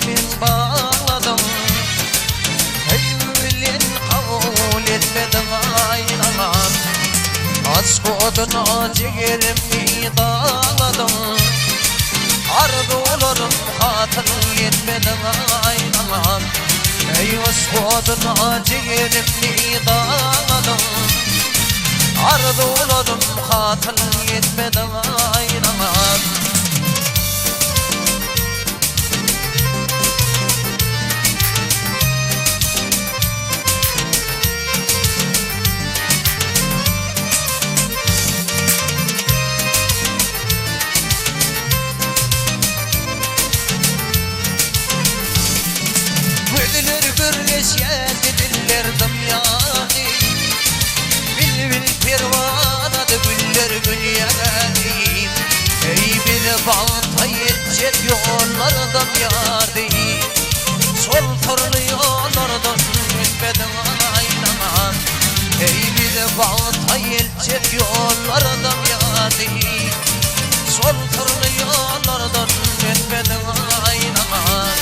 kimin bağladım. Evlen kabul etmedin aynalan. Az koduna ciğerimi dağladım. Ardı olurum hatın yetmedin aynalan. Ey az koduna ciğerimi dağladım. Ardı olurum hatın yetmedin aynalan. Dillerdim yani bil bil pervanadı güller gül yani. Ey bir balta yetecek yollardan yardım. Sol torlu yollardan gitmedin aynalan. Ey bir balta yetecek yollardan yardım. Sol torlu yollardan gitmedin aynalan.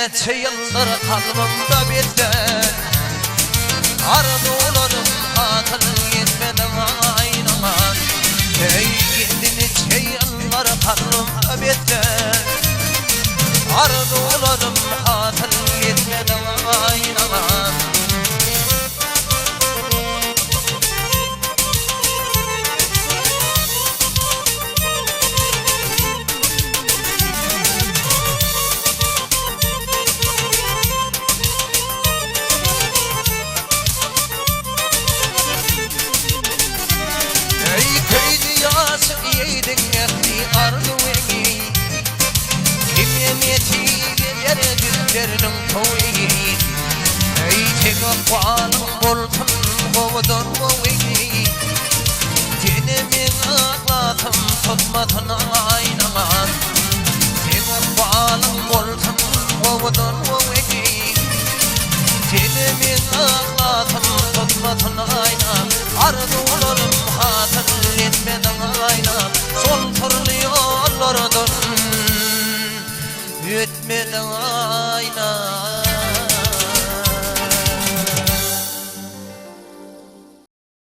Ece yıllar kalbimde birden. Ardı olurum hatın yetmedin aynalan. Ey kendin ece yıllar kalbimde birden. Ardı olurum hatın yetmedin aynalan. Güllerinin toyu ey tek akvalın boltun kovdun koyu. Denimin aklatım tutmadın aynalan. Tek akvalın boltun kovdun koyu. Denimin aklatım tutmadın aynalan. Ardı olurum hatın etmedin aynalan. Sol turlu yollardan yetmedin ayna.